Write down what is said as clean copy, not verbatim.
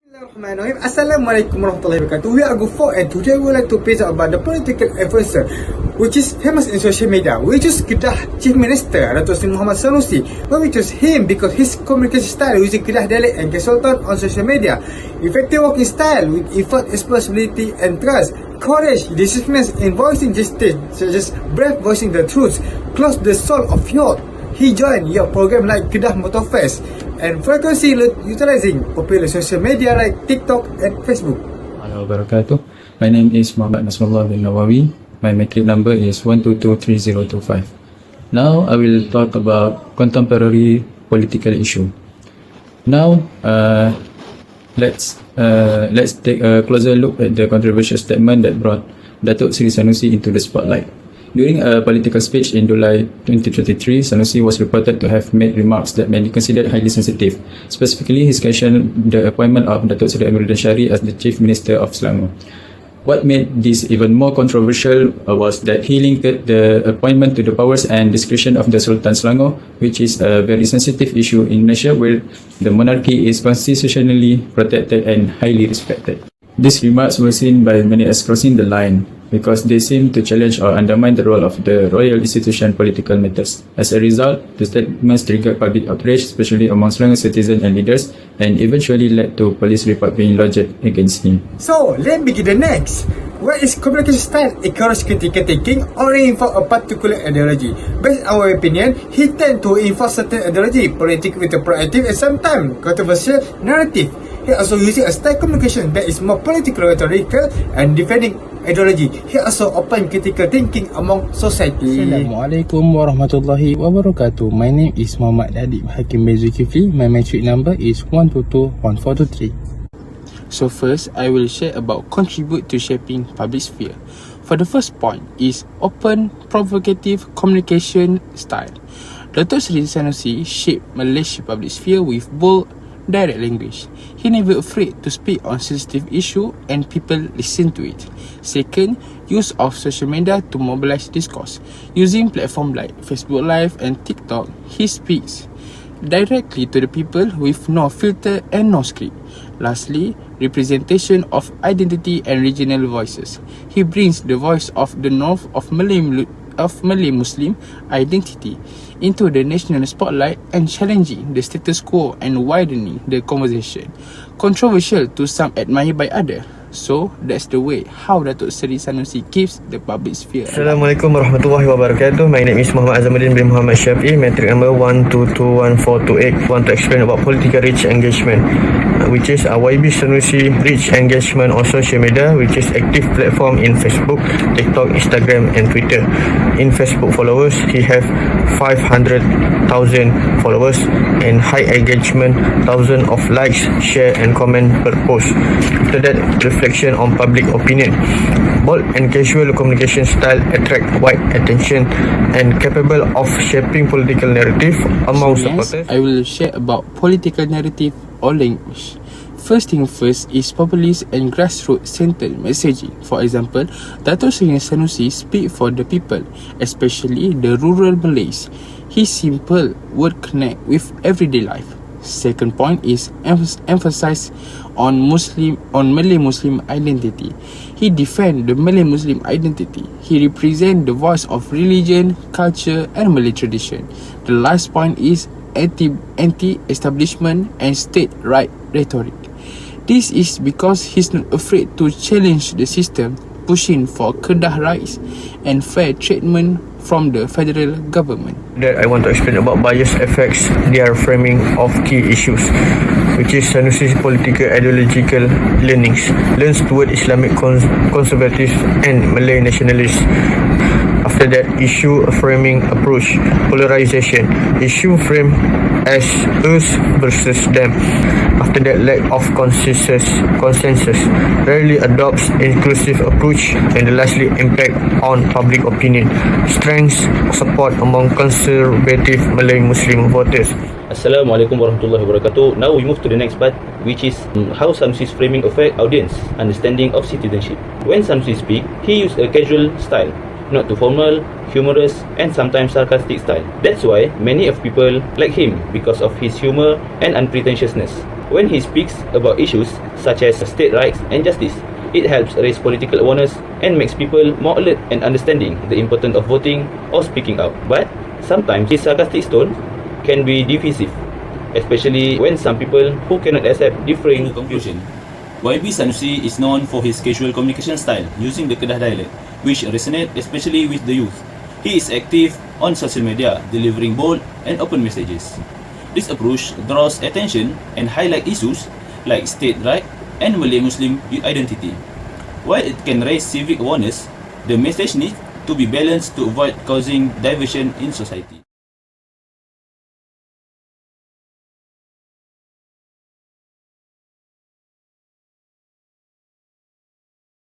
Assalamualaikum warahmatullahi wabarakatuh. We are Gufo and today we would like to present about the political influencer which is famous in social media. We choose Kedah Chief Minister Dato' Sri Muhammad Sanusi. Why we choose him? Because his communication style using Kedah dialect and consultant on social media, effective working style with effort, responsibility and trust, courage, decisiveness in voicing justice, such as brave voicing the truth, close the soul of youth. He joined your program like Kedah Motor Fest and frequency utilizing popular social media like TikTok and Facebook. Hello, wabarakatuh. My name is Muhammad Nasrullah bin Nawawi. My matric number is 1223025. Now I will talk about contemporary political issue. Now let's take a closer look at the controversial statement that brought Datuk Sri Sanusi into the spotlight. During a political speech in July 2023, Sanusi was reported to have made remarks that may be considered highly sensitive. Specifically, he questioned the appointment of Datuk Seri Amiruddin Syari as the Chief Minister of Selangor. What made this even more controversial was that he linked the appointment to the powers and discretion of the Sultan Selangor, which is a very sensitive issue in Malaysia where the monarchy is constitutionally protected and highly respected. These remarks were seen by many as crossing the line because they seem to challenge or undermine the role of the royal institution in political matters. As a result, the statements triggered public outrage, especially among Selangor citizens and leaders, and eventually led to police report being lodged against him. So, let's begin the next. What is communication style? Encourage critical thinking or reinforce a particular ideology? Based on our opinion, he tend to enforce certain ideology, politics with a proactive and sometimes controversial narrative. He also using a style communication that is more political rhetorical and defending ideology. He also open critical thinking among society. Assalamualaikum warahmatullahi wabarakatuh. My name is Muhammad Adib Hakim bin Zulkifli. My matric number is 1221423. So first, I will share about contribute to shaping public sphere. For the first point is open, provocative communication style. Datuk Seri Sanusi shaped Malaysia public sphere with bold, direct language. He never afraid to speak on sensitive issue and people listen to it. Second, use of social media to mobilize discourse. Using platform like Facebook Live and TikTok, he speaks directly to the people with no filter and no script. Lastly, representation of identity and regional voices. He brings the voice of the north of Malay Muslim identity into the national spotlight and challenging the status quo and widening the conversation. Controversial to some, admired by others. So that's the way how Datuk Seri Sanusi keeps the public sphere. Assalamualaikum warahmatullahi wabarakatuh. My name is Muhammad Azamuddin bin Muhammad Syafi'i, matric number 1221428. Want to explain about political reach engagement, which is YB Sanusi reach engagement on social media, which is active platform in Facebook, TikTok, Instagram and Twitter. In Facebook followers, he have 500,000 followers and high engagement, thousands of likes, share and comment per post. After that, reflection on public opinion. Bold and casual communication style attract wide attention and capable of shaping political narrative among supporters. I will share about political narrative or language. First thing first is populist and grassroots centered messaging. For example, Datuk Seri Sanusi speak for the people, especially the rural Malays. His simple word connect with everyday life. Second point is emphasize on Malay Muslim identity. He defend the Malay Muslim identity. He represent the voice of religion, culture and Malay tradition. The last point is anti-establishment and state right rhetoric. This is because he's not afraid to challenge the system, pushing for Kedah rights and fair treatment from the federal government. That I want to explain about bias affects their framing of key issues, which is Sanusi's political ideological leanings, leans toward Islamic conservative and Malay nationalists. After that, issue framing approach, polarization, issue frame as us versus them. After that, lack of consensus, rarely adopts inclusive approach, and lastly, impact on public opinion, strengths support among conservative Malay Muslim voters. Assalamualaikum warahmatullahi wabarakatuh. Now we move to the next part, which is how Sanusi's framing affect audience understanding of citizenship. When Sanusi speak, he use a casual style, not too formal, humorous and sometimes sarcastic style. That's why many of people like him because of his humor and unpretentiousness. When he speaks about issues such as state rights and justice, it helps raise political awareness and makes people more alert and understanding the importance of voting or speaking out. But sometimes his sarcastic tone can be divisive, especially when some people who cannot accept differing conclusion. YB Sanusi is known for his casual communication style using the Kedah dialect, which resonates especially with the youth. He is active on social media, delivering bold and open messages. This approach draws attention and highlights issues like state right and Malay-Muslim identity. While it can raise civic awareness, the message needs to be balanced to avoid causing diversion in society.